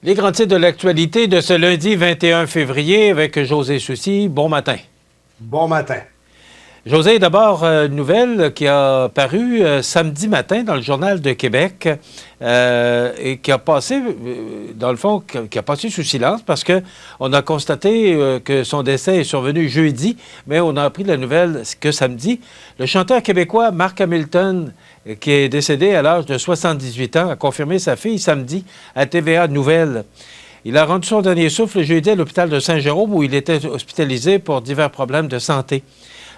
Les grands titres de l'actualité de ce lundi 21 février avec José Soucy. Bon matin. Bon matin. José, d'abord, une nouvelle qui a paru samedi matin dans le Journal de Québec et qui a passé, dans le fond, qui a passé sous silence parce qu'on a constaté que son décès est survenu jeudi, mais on a appris la nouvelle que samedi. Le chanteur québécois Marc Hamilton, qui est décédé à l'âge de 78 ans, a confirmé sa fille samedi à TVA Nouvelles. Il a rendu son dernier souffle jeudi à l'hôpital de Saint-Jérôme où il était hospitalisé pour divers problèmes de santé.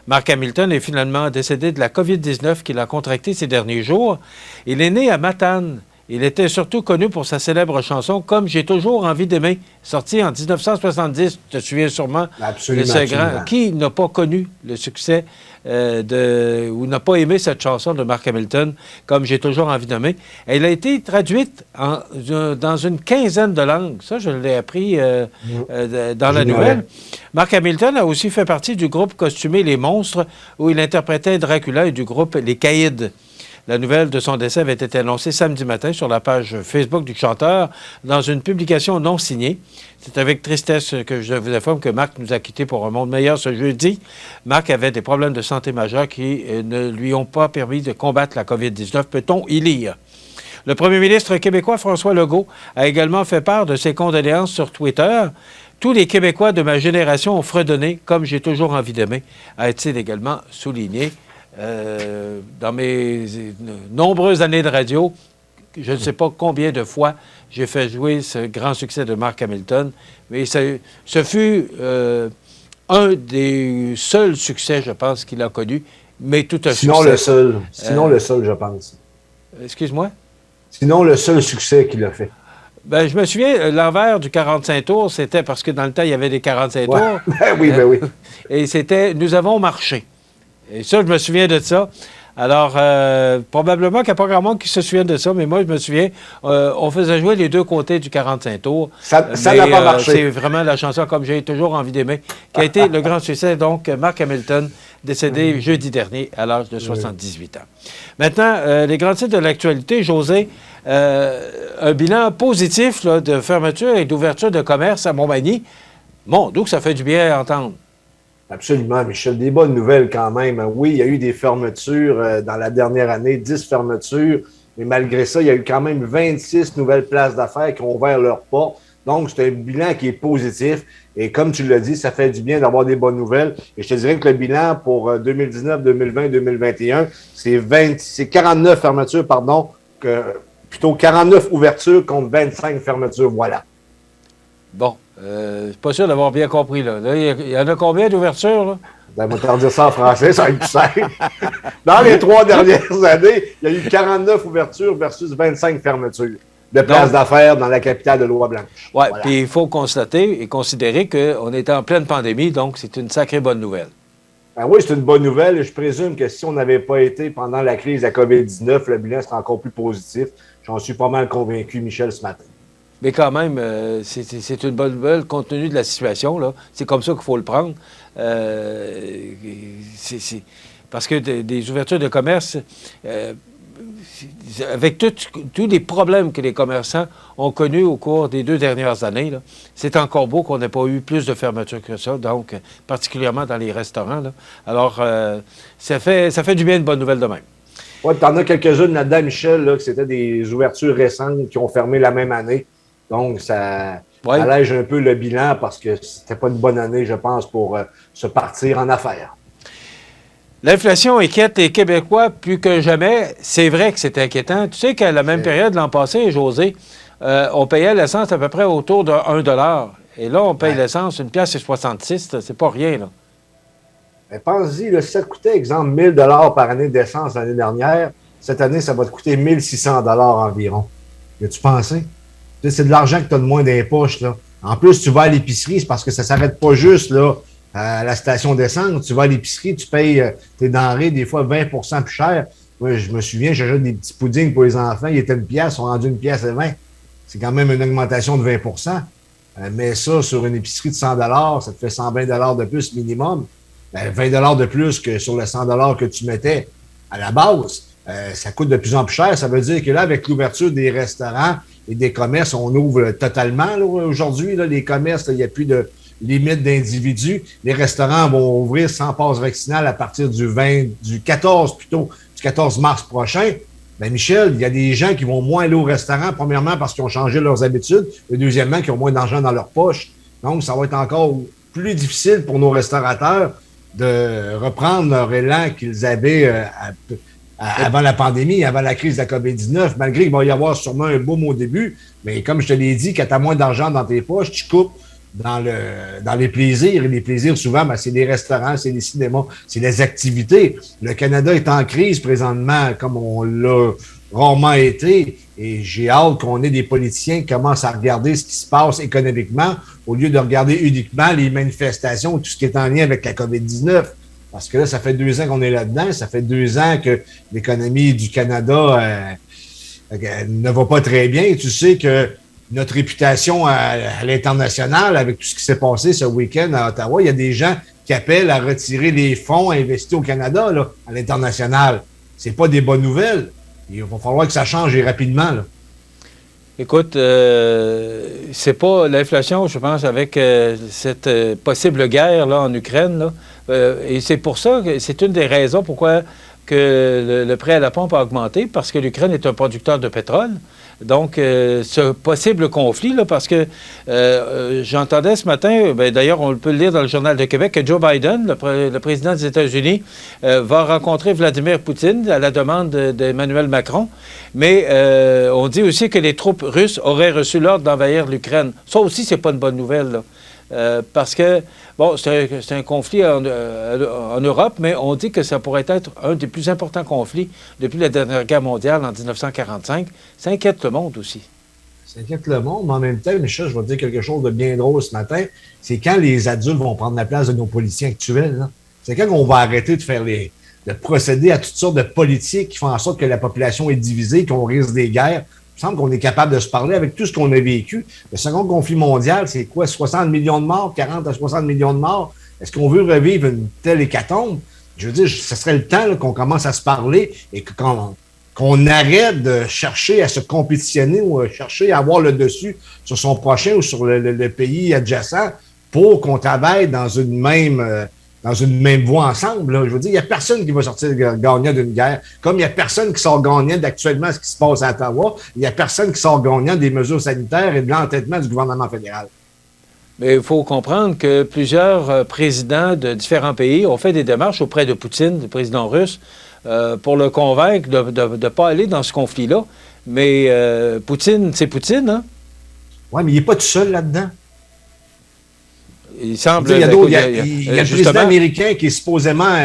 Marc Hamilton est finalement décédé de la COVID-19 qu'il a contractée ces derniers jours. Il est né à Matane. Il était surtout connu pour sa célèbre chanson « Comme j'ai toujours envie d'aimer », sortie en 1970. Tu te souviens sûrement absolument, de ce grand... Qui n'a pas connu le succès ou n'a pas aimé cette chanson de Marc Hamilton, « Comme j'ai toujours envie d'aimer ». Elle a été traduite dans une quinzaine de langues. Ça, je l'ai appris dans la nouvelle. Marc Hamilton a aussi fait partie du groupe costumé Les Monstres, où il interprétait Dracula, et du groupe Les Caïds. La nouvelle de son décès avait été annoncée samedi matin sur la page Facebook du chanteur dans une publication non signée. C'est avec tristesse que je vous informe que Marc nous a quittés pour un monde meilleur ce jeudi. Marc avait des problèmes de santé majeurs qui ne lui ont pas permis de combattre la COVID-19, peut-on y lire. Le premier ministre québécois François Legault a également fait part de ses condoléances sur Twitter. Tous les Québécois de ma génération ont fredonné comme j'ai toujours envie d'aimer, a-t-il également souligné. Dans mes nombreuses années de radio, je ne sais pas combien de fois j'ai fait jouer ce grand succès de Marc Hamilton, mais ce fut un des seuls succès, je pense, qu'il a connu, mais tout un Sinon succès. Le seul. Sinon le seul, je pense. Excuse-moi? Sinon le seul succès qu'il a fait. Ben, je me souviens, l'envers du 45 tours, c'était parce que dans le temps, il y avait des 45 tours. Ben oui. Et c'était « Nous avons marché ». Et ça, je me souviens de ça. Alors, probablement qu'il n'y a pas grand monde qui se souvient de ça, mais moi, je me souviens, on faisait jouer les deux côtés du 45 tours. Ça n'a pas marché. C'est vraiment la chanson « Comme j'ai toujours envie d'aimer » qui a été le grand succès. Donc, Marc Hamilton, décédé jeudi dernier à l'âge de 78 ans. Maintenant, les grands titres de l'actualité, José, un bilan positif là, de fermeture et d'ouverture de commerce à Montmagny. Bon, d'où ça fait du bien à entendre. Absolument, Michel. Des bonnes nouvelles quand même. Oui, il y a eu des fermetures dans la dernière année, 10 fermetures, mais malgré ça, il y a eu quand même 26 nouvelles places d'affaires qui ont ouvert leurs portes. Donc, c'est un bilan qui est positif. Et comme tu l'as dit, ça fait du bien d'avoir des bonnes nouvelles. Et je te dirais que le bilan pour 2019, 2020, 2021, c'est 49 fermetures, plutôt 49 ouvertures contre 25 fermetures. Voilà. Bon. Je suis pas sûr d'avoir bien compris, là. Il y en a combien d'ouvertures, là? Ben, moi, t'en dire ça en français, ça va être plus simple. Dans les 3 dernières années, il y a eu 49 ouvertures versus 25 fermetures de places d'affaires dans la capitale de Louis-Blanche. Oui, voilà. Puis il faut constater et considérer qu'on était en pleine pandémie, donc c'est une sacrée bonne nouvelle. Ben oui, c'est une bonne nouvelle. Je présume que si on n'avait pas été pendant la crise de la COVID-19, le bilan serait encore plus positif. J'en suis pas mal convaincu, Michel, ce matin. Mais quand même, c'est une bonne nouvelle compte tenu de la situation, là. C'est comme ça qu'il faut le prendre. Parce que des ouvertures de commerce, avec tous les problèmes que les commerçants ont connus au cours des 2 dernières années, là, c'est encore beau qu'on n'ait pas eu plus de fermetures que ça, donc particulièrement dans les restaurants, là. Alors, ça fait du bien une bonne nouvelle de même. Oui, tu en as quelques-unes là-dedans, Michel, là, que c'était des ouvertures récentes qui ont fermé la même année. Donc, ça allège un peu le bilan parce que c'était pas une bonne année, je pense, pour se partir en affaires. L'inflation inquiète les Québécois plus que jamais. C'est vrai que c'est inquiétant. Tu sais qu'à la même période l'an passé, José, on payait l'essence à peu près autour de 1 $. Et là, on paye l'essence 1,66 $. C'est pas rien, là. Mais pense-y, là, si ça te coûtait, exemple, 1 000 $ par année d'essence l'année dernière, cette année, ça va te coûter 1 600 $ environ. As-tu pensé? C'est de l'argent que tu as de moins dans les poches, là. En plus, tu vas à l'épicerie, c'est parce que ça ne s'arrête pas juste là, à la station d'essence. Tu vas à l'épicerie, tu payes tes denrées des fois 20 % plus cher. Moi, je me souviens, j'achète des petits puddings pour les enfants. Ils étaient 1 pièce, ils sont rendus 1,20 $. C'est quand même une augmentation de 20 %. Mais ça, sur une épicerie de 100 $, ça te fait 120 $ de plus minimum. 20 $ de plus que sur le 100 $ que tu mettais à la base. Ça coûte de plus en plus cher. Ça veut dire que là, avec l'ouverture des restaurants, et des commerces, on ouvre totalement là, aujourd'hui. Là, les commerces, il n'y a plus de limite d'individus. Les restaurants vont ouvrir sans passe vaccinale à partir du 14 mars prochain. Ben Michel, il y a des gens qui vont moins aller au restaurant, premièrement parce qu'ils ont changé leurs habitudes, et deuxièmement, qui ont moins d'argent dans leur poche. Donc, ça va être encore plus difficile pour nos restaurateurs de reprendre leur élan qu'ils avaient avant la pandémie, avant la crise de la COVID-19, malgré qu'il va y avoir sûrement un boom au début. Mais comme je te l'ai dit, quand tu as moins d'argent dans tes poches, tu coupes dans les plaisirs. Et les plaisirs, souvent, ben, c'est les restaurants, c'est les cinémas, c'est les activités. Le Canada est en crise présentement, comme on l'a rarement été. Et j'ai hâte qu'on ait des politiciens qui commencent à regarder ce qui se passe économiquement au lieu de regarder uniquement les manifestations, tout ce qui est en lien avec la COVID-19. Parce que là, ça fait 2 ans qu'on est là-dedans. Ça fait 2 ans que l'économie du Canada ne va pas très bien. Et tu sais que notre réputation à l'international, avec tout ce qui s'est passé ce week-end à Ottawa, il y a des gens qui appellent à retirer les fonds investis au Canada, là, à l'international. C'est pas des bonnes nouvelles. Il va falloir que ça change rapidement, là. Écoute, c'est pas l'inflation, je pense, avec cette possible guerre là, en Ukraine. Là, et c'est pour ça que c'est une des raisons pourquoi que le prix à la pompe a augmenté, parce que l'Ukraine est un producteur de pétrole. Donc, ce possible conflit, là, parce que j'entendais ce matin, d'ailleurs, on peut le lire dans le Journal de Québec, que Joe Biden, le président des États-Unis, va rencontrer Vladimir Poutine à la demande d'Emmanuel Macron. Mais on dit aussi que les troupes russes auraient reçu l'ordre d'envahir l'Ukraine. Ça aussi, c'est pas une bonne nouvelle, là. Parce que, bon, c'est un conflit en Europe, mais on dit que ça pourrait être un des plus importants conflits depuis la dernière guerre mondiale en 1945. Ça inquiète le monde aussi. Ça inquiète le monde, mais en même temps, Michel, je vais te dire quelque chose de bien drôle ce matin. C'est quand les adultes vont prendre la place de nos policiers actuels, là. C'est quand on va arrêter de procéder à toutes sortes de politiques qui font en sorte que la population est divisée, qu'on risque des guerres. Il me semble qu'on est capable de se parler avec tout ce qu'on a vécu. Le second conflit mondial, c'est quoi? 60 millions de morts, 40 à 60 millions de morts. Est-ce qu'on veut revivre une telle hécatombe? Je veux dire, ce serait le temps là, qu'on commence à se parler et qu'on arrête de chercher à se compétitionner ou à chercher à avoir le dessus sur son prochain ou sur le pays adjacent pour qu'on travaille dans une même voie ensemble. Là. Je veux dire, il n'y a personne qui va sortir gagnant d'une guerre, comme il n'y a personne qui sort gagnant d'actuellement ce qui se passe à Ottawa. Il n'y a personne qui sort gagnant des mesures sanitaires et de l'entêtement du gouvernement fédéral. Mais il faut comprendre que plusieurs présidents de différents pays ont fait des démarches auprès de Poutine, le président russe, pour le convaincre de ne pas aller dans ce conflit-là. Mais Poutine, c'est Poutine, hein? Oui, mais il n'est pas tout seul là-dedans. Il semble... Il y a le président américain qui est supposément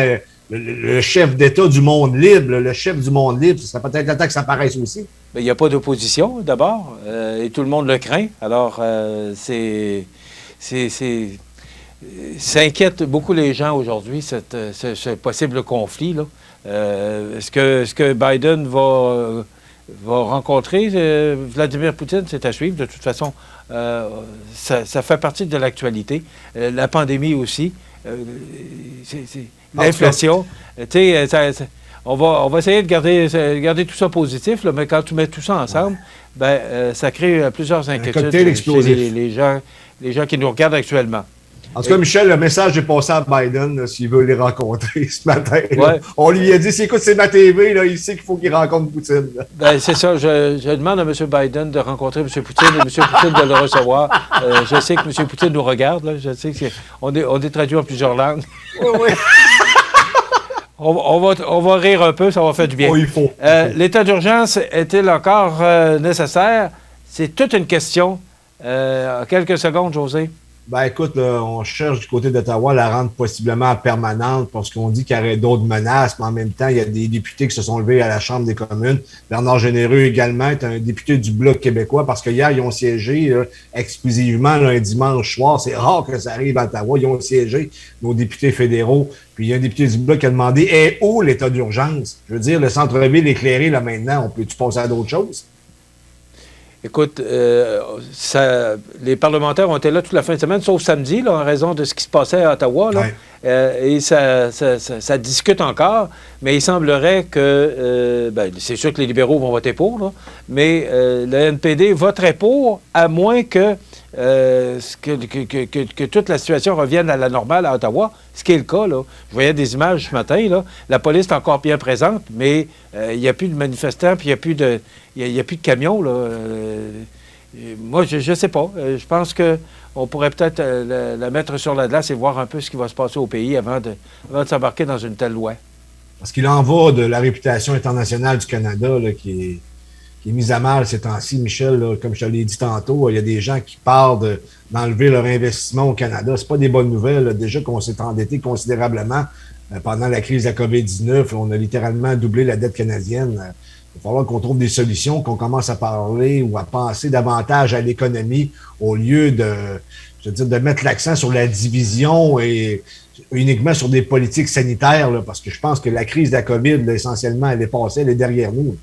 le chef d'État du monde libre, le chef du monde libre. Ce serait peut-être le temps que ça apparaisse aussi. Mais il n'y a pas d'opposition, d'abord, et tout le monde le craint. Alors, ça inquiète beaucoup les gens aujourd'hui, ce possible conflit, là. Est-ce que Biden va rencontrer Vladimir Poutine? C'est à suivre. De toute façon, ça fait partie de l'actualité. La pandémie aussi. L'inflation. On va essayer de garder tout ça positif, là, mais quand tu mets tout ça ensemble, ça crée plusieurs inquiétudes chez les gens qui nous regardent actuellement. En tout cas, Michel, le message est passé à Biden s'il veut les rencontrer ce matin. Ouais. On lui a dit, s'il écoute, c'est ma TV, là, il sait qu'il faut qu'il rencontre Poutine. C'est ça. Je demande à M. Biden de rencontrer M. Poutine et M. Poutine de le recevoir. Je sais que M. Poutine nous regarde. Là. Je sais qu'on est traduit en plusieurs langues. Oui. On va rire un peu, ça va faire du bien. Oh, il faut. L'état d'urgence est-il encore nécessaire? C'est toute une question. Quelques secondes, José. Ben écoute, là, on cherche du côté d'Ottawa la rendre possiblement permanente parce qu'on dit qu'il y aurait d'autres menaces, mais en même temps, il y a des députés qui se sont levés à la Chambre des communes. Bernard Généreux également est un député du Bloc québécois parce que hier, ils ont siégé exclusivement là, un dimanche soir. C'est rare que ça arrive à Ottawa. Ils ont siégé, nos députés fédéraux. Puis il y a un député du Bloc qui a demandé « est où l'état d'urgence? » Je veux dire, le centre-ville éclairé, là maintenant, on peut-tu passer à d'autres choses? Écoute, les parlementaires ont été là toute la fin de semaine, sauf samedi, là, en raison de ce qui se passait à Ottawa. Là. Ouais. Et ça discute encore, mais il semblerait que... c'est sûr que les libéraux vont voter pour, là, mais le NPD voterait pour, à moins que toute la situation revienne à la normale à Ottawa, ce qui est le cas. Là. Je voyais des images ce matin. Là. La police est encore bien présente, mais il n'y a plus de manifestants, puis il n'y a plus de... Il n'y a plus de camions, là. Moi, je ne sais pas. Je pense qu'on pourrait peut-être la mettre sur la glace et voir un peu ce qui va se passer au pays avant de s'embarquer dans une telle loi. Parce qu'il en va de la réputation internationale du Canada là, qui est mise à mal ces temps-ci. Michel, là, comme je te l'ai dit tantôt, il y a des gens qui parlent d'enlever leur investissement au Canada. Ce pas des bonnes nouvelles. Là. Déjà qu'on s'est endetté considérablement pendant la crise de la COVID-19. On a littéralement doublé la dette canadienne. Il va falloir qu'on trouve des solutions, qu'on commence à parler ou à penser davantage à l'économie au lieu de mettre l'accent sur la division et uniquement sur des politiques sanitaires, là, parce que je pense que la crise de la COVID, là, essentiellement, elle est passée, elle est derrière nous.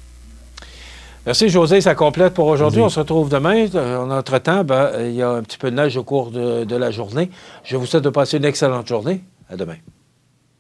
Merci, José. Ça complète pour aujourd'hui. On se retrouve demain. En entre-temps, il y a un petit peu de neige au cours de la journée. Je vous souhaite de passer une excellente journée. À demain.